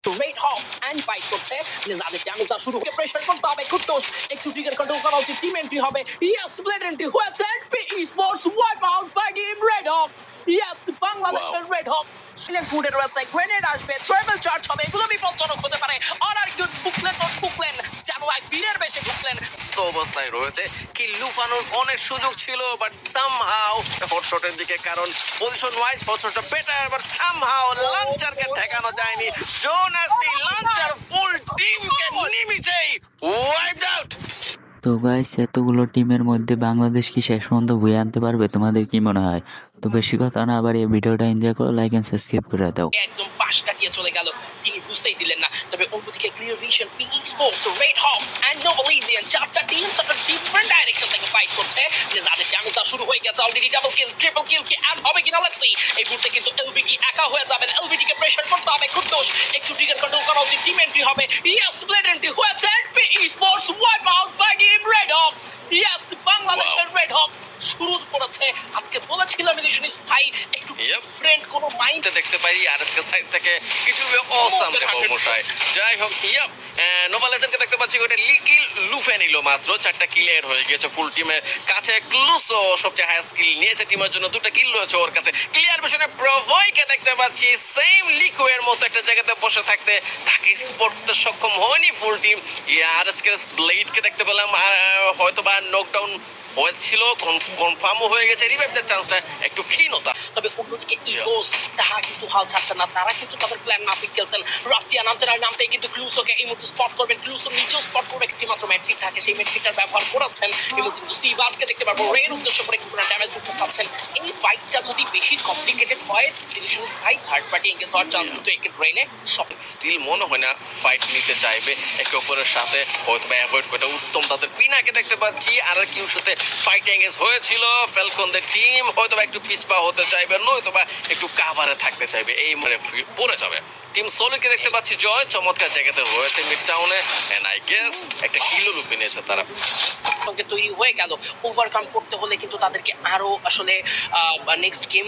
Red Hawks and fight করছে যাদের ড্যামেজটা শুরু হয়ে প্রেসার করতে হবে কুট্টোস একটু ট্রিগার কন্ট্রোল করা উচিত টিম এন্ট্রি হবে ইয়েস ব্লেড এন্ট্রি হয়েছে sports wipe out by team red hawks yes বাংলাদেশের রেড হক সিলেন্ট ফুডে রয়েছে গ্রেনেড আসবে ট্রাভেল চার্জ হবে এগুলো বিপজ্জনক হতে পারে আর কি ঢুকলেন জানো এক বীরের বেশে ঢুকলেন তো অবস্থায় রয়েছে কি লুফানোর অনেক সুযোগ ছিল বাট সামহাউ হটশটের দিকে কারণ পজিশন ওয়াইজ হটশটটা বেটার বাট সামহাউ লাঞ্চারকে ঠেকানো যায়নি জোনাসি লাঞ্চার ফুল টিমকে নিমিষেই ওয়াইপড আউট। তো গাইস, এতগুলো টিমের মধ্যে বাংলাদেশ কি শেষ পর্যন্ত বয়ে আনতে পারবে? তোমাদের কি মনে হয়? তো বেশি কথা না আবার এই ভিডিওটা এনজয় করো, লাইক এন্ড সাবস্ক্রাইব করে দাও। একদম পাশ কাটিয়ে চলে গেল, তিনি বুঝতেই দিলেন না। তবে অন্যদিকে clear vision PE sports red hawks and নোবেলিজিয়ান চারটা টিম চারটা ডিফারেন্ট ডাইরেকশন থেকে ফাইট করছে। যাদের ড্যামেজটা শুরু হয়ে গেছে অলরেডি, ডাবল কিল ট্রিপল কিল কি অ্যাড হবে কিনা লেটস সি। এই মুহূর্তে কিন্তু এলবিটি একা হয়ে যাবেন, এলবিটি কে প্রেসার করতে হবে কুট্টোস একটু ট্রিগার কন্ট্রোল করা উচিত টিম এন্ট্রি হবে ইয়েস ব্লেড এন্ট্রি হয়েছে PE sports wipe out by team red hawks yes বাংলাদেশের রেড হক শুরু করেছে। আজকে বলেছিলাম ইলিশন ইজ ভাই একটু ডিফারেন্ট কোন মাইন্ড দেখতে পারি আর আজকে সাইড থেকে কিছু অসাম মশাই। যাই হোক নোভালেজনকে দেখতে পাচ্ছি ওটা কিল লুফে নিল, মাত্র 4টা কিল এড হয়ে গেছে ফুল টিমের কাছে। ক্লুসো সবচেয়ে হাই স্কিল নিয়েছে টিমের জন্য, 2টা কিল রয়েছে ওর কাছে। ক্লিয়ার ভিশনে ব্রাভোইকে দেখতে পাচ্ছি সেম লিকুয়ের মতো একটা জায়গাতে বসে থাকতে, তাকে স্পট করতে সক্ষম হয়নি ফুল টিম। আর আজকে ব্লেডকে দেখতে পেলাম আর হয়তো বা নকডাউন হয়েছিল, কনফার্মও হয়ে গেছে। রিভাইভের চান্সটা একটু ক্ষীণতা। তবে অন্যদিকে ইভোস তারা কিন্তু হাল ছাড়ছে না, তারা কিন্তু তাদের প্ল্যান মাফিক খেলছেন। রাশিয়া নামতেই কিন্তু ক্লুসোকে এই মুহূর্তে স্পট করবেন, ক্লুসো নিজেও স্পট করবে, একটি মাত্র ম্যাট্রিক থাকে সেই ম্যাট্রিকটার ব্যবহার করেছেন। এবং কিন্তু সিভাসকে দেখতে পারবো রের উদ্দেশ্য করে কিছু ড্যামেজ যুক্ত পাচ্ছেন। এই ফাইটটা যদি বেশি কমপ্লিকেটেড হয় ডিভিশন ভাই থার্ড পার্টি এঙ্গেজ হওয়ার চান্স কিন্তু একে ব্রেনে সব স্টিল মনে হয় না ফাইট নিতে চাইবে একে অপরের সাথে, হয়তো বা অ্যাভয়েড করে উত্তম। তাদের পিনাকে দেখতে পাচ্ছি আর কিউ সাথে ফাইট এঙ্গেজ হয়েছিল। ফ্যালকনদের টিম হয়তো বা একটু পিছপা হতে চাইবে, নয়তো বা একটু কাভারে থাকতে চাইবে, এই মানে পড়ে যাবে। টিম সোলোকে দেখতে পাচ্ছি জয় চমৎকার জায়গাতে রয়েছে মিড টাউনে এন্ড আই গেস একটা কিলো লুপে নিয়েছে তারা। সঙ্গে তৈরি হয়ে গেল, ওভারকাম করতে হলে কিন্তু তাদেরকে আরো আসলে নেক্সট গেম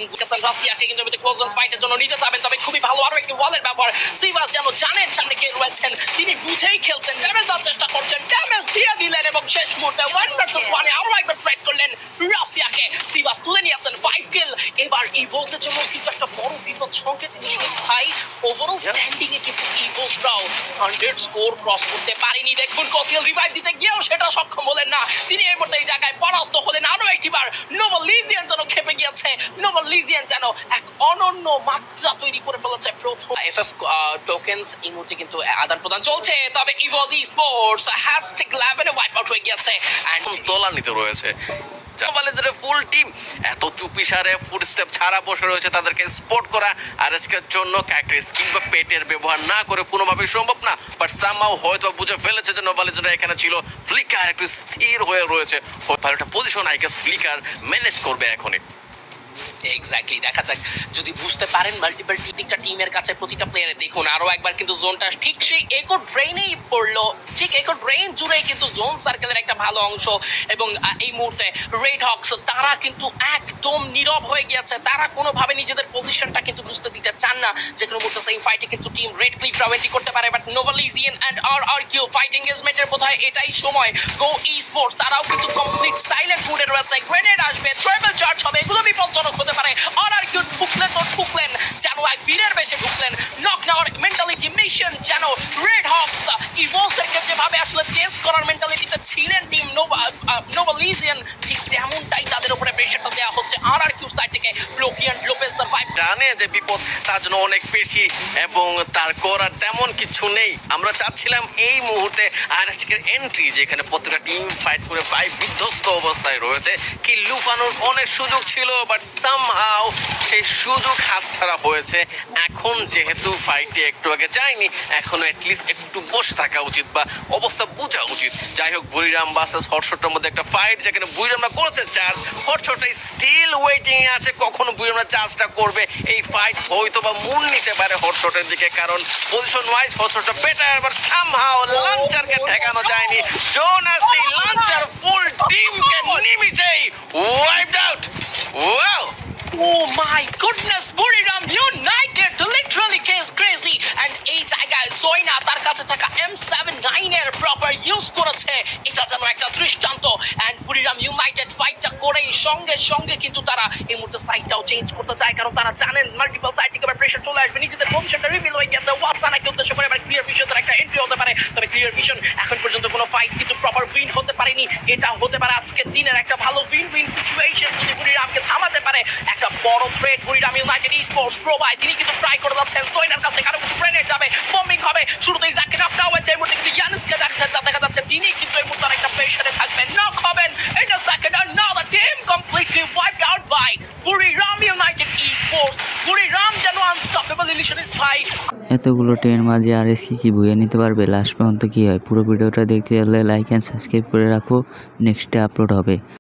রাশিয়াকে কিন্তু ক্লোজ ফাইটের জন্য নিতে যাবেন। তবে খুবই ভালো আরো একটি ওয়ালের ব্যবহার। সিভাস যেন জানেন সামনে কে রয়েছেন, তিনি বুঝেই খেলছেন, ড্যামেজ দেওয়ার চেষ্টা করছেন, ড্যামেজ দিয়ে দিলেন এবং শেষ মুহূর্তে 1 ভার্সেস 1 আরো একবার ট্রাই করলেন রাশিয়াকে। সিভাস তুলে নিয়েছেন 5 কিল। এবার ইভোলদের জন্য কিন্তু একটা বড় বিপদ সংকেত ভাই। ওভারঅল স্ট্যান্ডিং এ কিন্তু ইভোলসরাও 100 স্কোর ক্রস করতে পারেনি। দেখুন কোসিল রিভাইভ দিতে গিয়েও সেটা সক্ষম হলেন না, তিনি এই মুহূর্তে এই জায়গায় পরাস্ত হলেন। আরো একটিবার নোবেলিজিয়ান যেন খেপে গিয়েছে, নোবেলিজিয়ান যেন এক অনন্য মাত্রা তৈরি করে ফেলেছে। প্রথম এফএফ টোকেনস এই মুহূর্তে কিন্তু আদান প্রদান চলছে। তবে ইভোজি স্পোর্টস #11 এ ওয়াইপ আউট হয়ে গিয়েছে এন্ড তোলা নিতে রয়েছে ফুল টিম। এত চুপিসারে ফুটস্টেপ ছাড়া বসে রয়েছে, তাদেরকে স্পট করা আর আজকের জন্য ক্যারেক্টার স্কিল বা পেটের ব্যবহার না করে কোনোভাবেই সম্ভব না। বাট সামহাউ হয়তো বুঝে ফেলেছে যে নোভালেজরা এখানে ছিল। ফ্লিকার একটু স্থির হয়ে রয়েছে, ভালো একটা position I guess flicker manage করবে এখনই। এক্স্যাক্টলি, দেখা যাক যদি বুঝতে পারেন মাল্টিপল প্রতিটা টিমের কাছে প্রতিটা প্লেয়ারে। দেখুন আরো একবার কিন্তু জোনটা ঠিক সেই একো ড্রেনেই পড়লো, ঠিক একো ড্রেন জুড়েই কিন্তু জোন সার্কেলের একটা ভালো অংশ। এবং এই মুহূর্তে রেড হকস তারা কিন্তু একদম নীরব হয়ে গিয়েছে, তারা কোনোভাবে নিজেদের পজিশনটা কিন্তু বুঝতে দিতে চান না। যে কোনো মুহূর্তে সেম ফাইটে কিন্তু টিম রেড ক্লিফরাও এন্ট্রি করতে পারে। বাট নোবেলিজিয়ান এন্ড আর কিউ ফাইট এঙ্গেজমেন্টের বোধহয় এটাই সময়। গো ই স্পোর্টস তারাও কিন্তু কমপ্লিট সাইলেন্ট মুডে রয়েছে। গ্রেনেড আসবে, ট্রাভেল চার্জ হবে, এগুলো বিপজ্জনক হতে পারে। আর কিউ ঢুকলেন যেন এক বীরের বেশে ঢুকলেন। নক নেওয়ার মেন্টালিটি মিশন যেন রেড হকস ইভোসকে যেভাবে আসলে চেস করার মেন্টালিটিতে ছিলেন টিম নোবেলিজিয়ান, ঠিক তেমনটাই তাদের উপরে প্রেশারটা দেওয়া হচ্ছে আর কিউ সাইড থেকে। ফ্লোকিয়ান লোপেজ সারভাইভ জানে যে বিপদ তার জন্য অনেক বেশি এবং তার করার তেমন কিছু নেই। আমরা চাচ্ছিলাম এই মুহূর্তে আর আজকের এন্ট্রি যেখানে প্রত্যেকটা টিম ফাইট করে 5 বিধ্বস্ত অবস্থায় রয়েছে। কি লুফানোর অনেক সুযোগ ছিল বাট সামহাউ সেই সুযোগ হাতছাড়া হয়েছে। এখন যেহেতু ফাইটে একটু আগে যায়নি, এখনো অ্যাটলিস্ট একটু বসে থাকা উচিত বা অবস্থা বোঝা উচিত। যাই হোক বুড়িরাম ভার্সেস হটশটের মধ্যে একটা ফাইট যেখানে বুড়িরামরা করেছে চার্জ, হটশটটা স্টিল ওয়েটিং এ আছে কখনো বুড়িরামরা চার্জটা করবে। এই ফাইট হয়তো বা মন নিতে পারে হটশটের দিকে কারণ পজিশন ওয়াইজ হটশটটা বেটার বাট সামহাউ লাঞ্চারকে ঠেকানো যায়নি। জোনাসি লাঞ্চার ফুল টিমকে নিমিষেই wiped out. Wow Oh my goodness, Buriram United literally case crazy and এই জায়গায় জয়না তার কাছে থাকা M79 এর প্রপার ইউজ করেছে, এটা যেন একটা দৃষ্টান্ত। এন্ড বুরিরাম ইউনাইটেড ফাইটটা করেই সঙ্গে সঙ্গে কিন্তু তারা এই মুহূর্তে সাইটটাও চেঞ্জ করতে চায়, কারণ তারা জানেন মাল্টিপল সাইড থেকে প্রেশার চলে আসবে, নিজেদের পজিশনটা রিভিল হয়ে গেছে। ওয়াটসন একটা উদ্দেশ্য করে আবার ক্লিয়ার ভিশনের একটা এন্ট্রি হতে পারে, তবে ক্লিয়ার ভিশন এখন পর্যন্ত কোনো ফাইট কিন্তু প্রপার উইন হতে পারেনি। এটা হতে পারে আজকের দিনের একটা ভালো উইন সিচুয়েশন যদি বুরিরামকে থামাতে পারে। একটা বড় থ্রেট বুরিরাম ইউনাইটেড স্পোর্টস প্রো ভাই, তিনি কিন্তু ট্রাই করে যাচ্ছেন জয়নার কাছে কারো কিছু গ্রেনেড যাবে, বম্বিং হবে। শুরুতেই জ্যাককে নক দেওয়া হয়েছে, এই মুহূর্তে কিন্তু ইয়ানুসকে দেখা যাচ্ছে তিনি কিন্তু এই মুহূর্তে একটা প্রেশারে থাকবেন, নক হবেন। In a second, another team completely wiped out by Buriram United Esports. Buriram যেন unstoppable illusionist ভাই। এতগুলো টিমের মাঝে আরএসকে কি ভুয়ে নিতে পারবে? লাস্ট পর্যন্ত কি হয় পুরো ভিডিওটা দেখতে হলে লাইক অ্যান্ড সাবস্ক্রাইব করে রাখো, নেক্সটে আপলোড হবে।